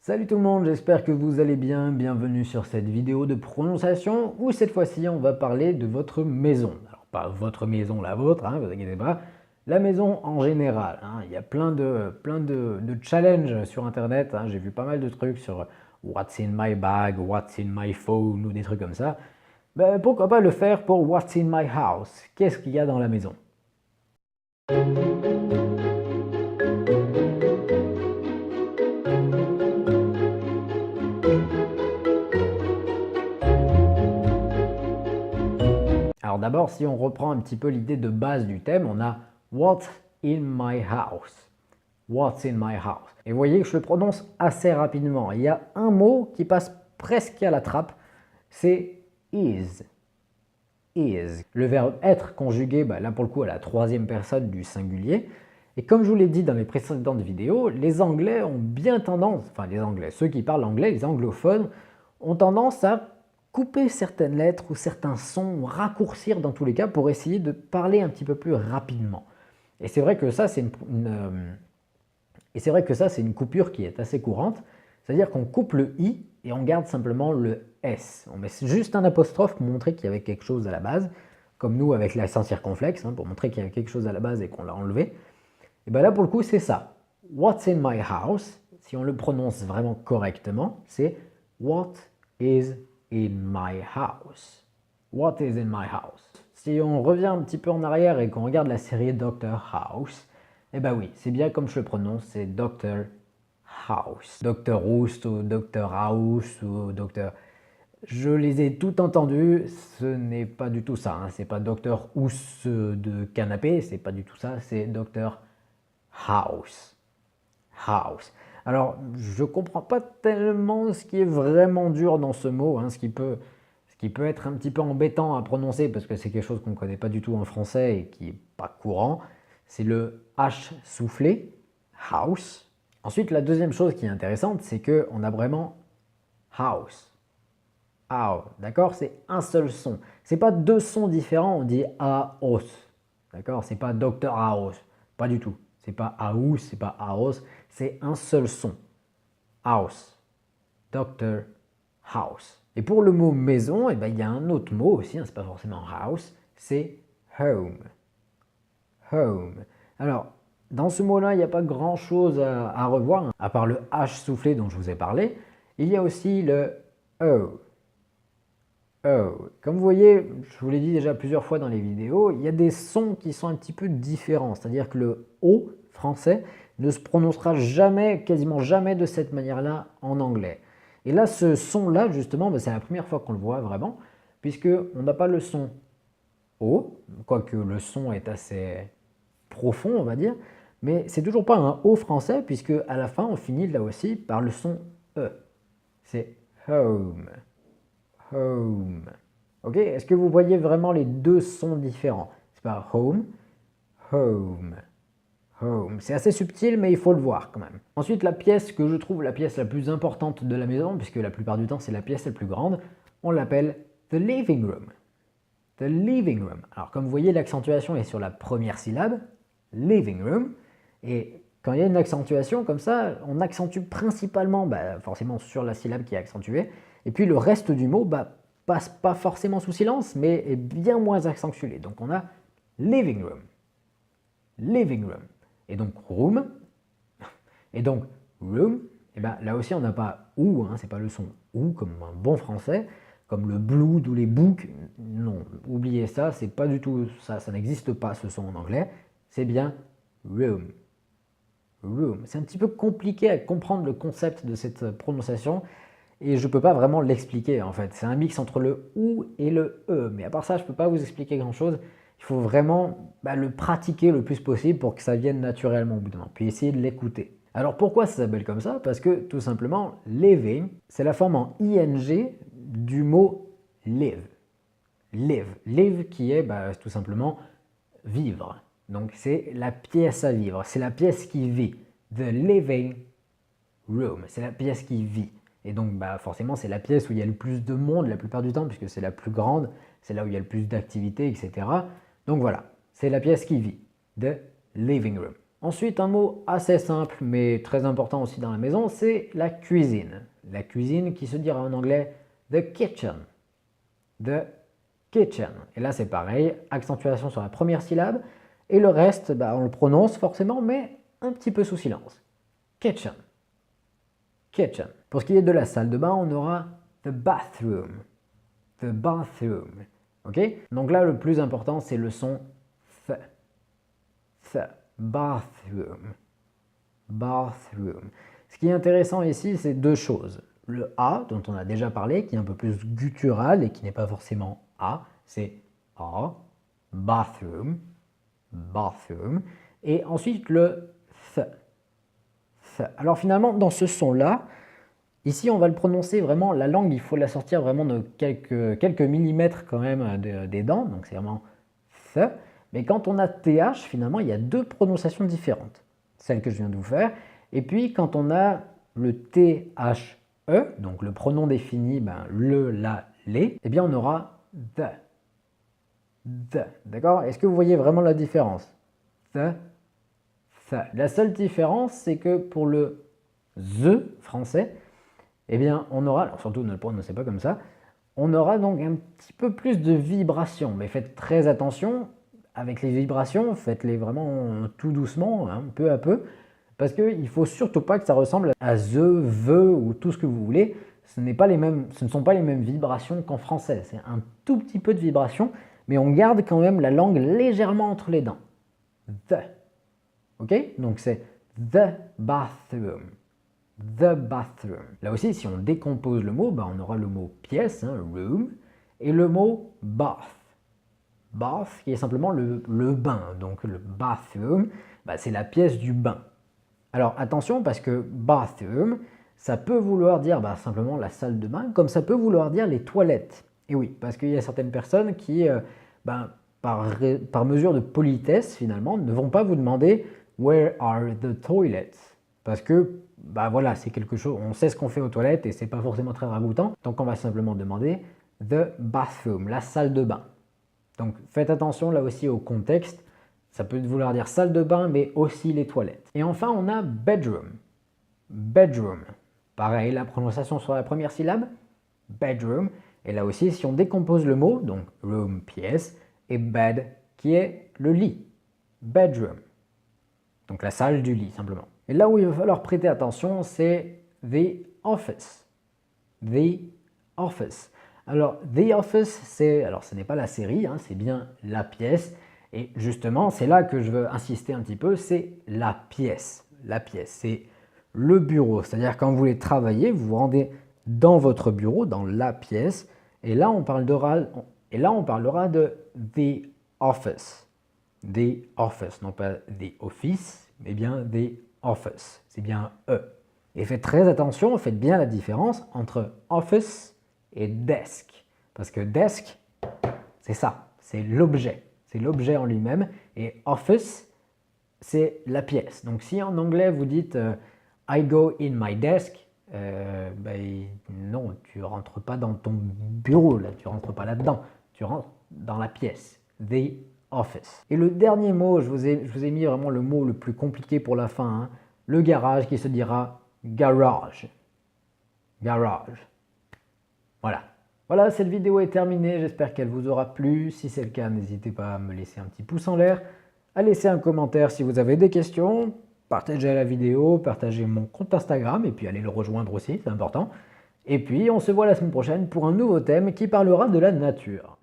Salut tout le monde, j'espère que vous allez bien. Bienvenue sur cette vidéo de prononciation où cette fois-ci on va parler de votre maison. Alors pas votre maison, la vôtre, hein, vous inquiétez pas, la maison en général. Hein. Il y a plein de challenges sur internet, hein. J'ai vu pas mal de trucs sur What's in my bag, What's in my phone ou des trucs comme ça. Ben, pourquoi pas le faire pour What's in my house? Qu'est-ce qu'il y a dans la maison? Alors d'abord, si on reprend un petit peu l'idée de base du thème, on a What's in my house? What's in my house? Et vous voyez que je le prononce assez rapidement. Il y a un mot qui passe presque à la trappe, c'est is. Is. Le verbe être conjugué, là pour le coup à la troisième personne du singulier. Et comme je vous l'ai dit dans les précédentes vidéos, les Anglais ont bien tendance, enfin les Anglais, ceux qui parlent anglais, les anglophones, ont tendance à couper certaines lettres ou certains sons, raccourcir dans tous les cas pour essayer de parler un petit peu plus rapidement. Et c'est vrai que ça, c'est une coupure qui est assez courante, c'est-à-dire qu'on coupe le i et on garde simplement le s. On met juste un apostrophe pour montrer qu'il y avait quelque chose à la base, comme nous avec l'accent circonflexe, hein, pour montrer qu'il y avait quelque chose à la base et qu'on l'a enlevé. Et bien là, pour le coup, c'est ça. What's in my house, si on le prononce vraiment correctement, c'est What is in my house. What is in my house? Si on revient un petit peu en arrière et qu'on regarde la série Dr House, eh ben oui, c'est bien comme je le prononce, c'est Dr House. Dr House ou Dr House ou Dr... Je les ai tout entendus, ce n'est pas du tout ça. Hein. C'est pas Dr House de canapé, c'est pas du tout ça, c'est Dr House. House. Alors, je ne comprends pas tellement ce qui est vraiment dur dans ce mot, hein, ce qui peut être un petit peu embêtant à prononcer parce que c'est quelque chose qu'on ne connaît pas du tout en français et qui n'est pas courant. C'est le H soufflé, house. Ensuite, la deuxième chose qui est intéressante, c'est qu'on a vraiment house. D'accord? C'est un seul son. C'est pas deux sons différents, on dit house. D'accord? C'est pas Dr House. Pas du tout. C'est pas house, c'est pas house. C'est un seul son. House. Dr House. Et pour le mot maison, il y a un autre mot aussi, hein, c'est pas forcément house, c'est home. Home. Alors, dans ce mot-là, il n'y a pas grand-chose à revoir, hein, à part le H soufflé dont je vous ai parlé. Il y a aussi le O. Comme vous voyez, je vous l'ai dit déjà plusieurs fois dans les vidéos, il y a des sons qui sont un petit peu différents. C'est-à-dire que le O français ne se prononcera jamais, quasiment jamais de cette manière-là en anglais. Et là, ce son-là, justement, c'est la première fois qu'on le voit vraiment, puisqu'on n'a pas le son O, quoique le son est assez profond, on va dire, mais c'est toujours pas un O français, puisque à la fin, on finit là aussi par le son E. C'est home. Home. Ok, est-ce que vous voyez vraiment les deux sons différents? C'est pas home, home, home. C'est assez subtil, mais il faut le voir quand même. Ensuite, la pièce que je trouve la pièce la plus importante de la maison, puisque la plupart du temps c'est la pièce la plus grande, on l'appelle the living room. The living room. Alors comme vous voyez, l'accentuation est sur la première syllabe, living room, et quand il y a une accentuation comme ça, on accentue principalement forcément sur la syllabe qui est accentuée, et puis le reste du mot passe pas forcément sous silence, mais est bien moins accentué. Donc on a living room. Living room. Et donc room. Et donc room, là aussi on n'a pas ou, hein, c'est pas le son ou comme un bon français, comme le blood ou les books. Non, oubliez ça, c'est pas du tout ça, ça n'existe pas ce son en anglais. C'est bien room. Room. C'est un petit peu compliqué à comprendre le concept de cette prononciation et je ne peux pas vraiment l'expliquer en fait. C'est un mix entre le OU et le E, mais à part ça, je ne peux pas vous expliquer grand chose. Il faut vraiment le pratiquer le plus possible pour que ça vienne naturellement au bout d'un moment, puis essayer de l'écouter. Alors pourquoi ça s'appelle comme ça? Parce que tout simplement, living, c'est la forme en ing du mot live. Live. Live qui est tout simplement vivre. Donc c'est la pièce à vivre, c'est la pièce qui vit. The living room, c'est la pièce qui vit. Et donc forcément c'est la pièce où il y a le plus de monde la plupart du temps, puisque c'est la plus grande, c'est là où il y a le plus d'activités, etc. Donc voilà, c'est la pièce qui vit. The living room. Ensuite, un mot assez simple, mais très important aussi dans la maison, c'est la cuisine. La cuisine qui se dira en anglais the kitchen. The kitchen. Et là, c'est pareil, accentuation sur la première syllabe, et le reste, on le prononce forcément, mais un petit peu sous silence. Kitchen. Kitchen. Pour ce qui est de la salle de bain, on aura the bathroom. The bathroom. Ok? Donc là, le plus important, c'est le son th. Th. Bathroom. Bathroom. Ce qui est intéressant ici, c'est deux choses. Le A, dont on a déjà parlé, qui est un peu plus guttural et qui n'est pas forcément A, c'est A. Bathroom. Bathroom. Et ensuite le th. Th. Alors finalement, dans ce son-là, ici, on va le prononcer vraiment, la langue, il faut la sortir vraiment de quelques millimètres quand même des dents, donc c'est vraiment th. Mais quand on a TH, finalement, il y a deux prononciations différentes. Celle que je viens de vous faire. Et puis, quand on a le THE, donc le pronom défini, le, la, les, eh bien, on aura the. The. D'accord? Est-ce que vous voyez vraiment la différence? The. La seule différence, c'est que pour le the français, eh bien, on aura, alors surtout ne le prononcez pas comme ça, on aura donc un petit peu plus de vibrations. Mais faites très attention avec les vibrations, faites-les vraiment tout doucement, hein, peu à peu, parce qu'il ne faut surtout pas que ça ressemble à the, the ou tout ce que vous voulez. Ce ne sont pas les mêmes vibrations qu'en français. C'est un tout petit peu de vibration, mais on garde quand même la langue légèrement entre les dents. The. Ok? Donc c'est the bathroom. The bathroom. Là aussi, si on décompose le mot, on aura le mot pièce, hein, room, et le mot bath. Bath, qui est simplement le bain. Donc le bathroom, c'est la pièce du bain. Alors attention, parce que bathroom, ça peut vouloir dire simplement la salle de bain, comme ça peut vouloir dire les toilettes. Et oui, parce qu'il y a certaines personnes qui, par mesure de politesse finalement, ne vont pas vous demander « Where are the toilets ?» Parce que, voilà, c'est quelque chose, on sait ce qu'on fait aux toilettes et c'est pas forcément très ragoûtant, donc on va simplement demander « the bathroom », la salle de bain. Donc faites attention là aussi au contexte, ça peut vouloir dire salle de bain mais aussi les toilettes. Et enfin on a bedroom. Bedroom. Pareil, la prononciation sur la première syllabe, bedroom. Et là aussi si on décompose le mot, donc room, pièce, et bed qui est le lit. Bedroom. Donc la salle du lit simplement. Et là où il va falloir prêter attention, c'est the office. The office. Alors, The Office, ce n'est pas la série, hein, c'est bien la pièce. Et justement, c'est là que je veux insister un petit peu, c'est la pièce. La pièce, c'est le bureau. C'est-à-dire quand vous voulez travailler, vous vous rendez dans votre bureau, dans la pièce. Et là, on parlera de The Office. The Office, non pas The Office, mais bien The Office. C'est bien E. Et faites très attention, faites bien la différence entre Office et desk. Parce que desk, c'est ça, c'est l'objet en lui-même. Et office, c'est la pièce. Donc si en anglais vous dites I go in my desk, non, tu rentres pas dans ton bureau, là, tu rentres pas là-dedans, tu rentres dans la pièce. The office. Et le dernier mot, je vous ai mis vraiment le mot le plus compliqué pour la fin, hein, le garage qui se dira garage. Garage. Voilà, cette vidéo est terminée, j'espère qu'elle vous aura plu. Si c'est le cas, n'hésitez pas à me laisser un petit pouce en l'air, à laisser un commentaire si vous avez des questions, partagez la vidéo, partagez mon compte Instagram et puis allez le rejoindre aussi, c'est important. Et puis on se voit la semaine prochaine pour un nouveau thème qui parlera de la nature.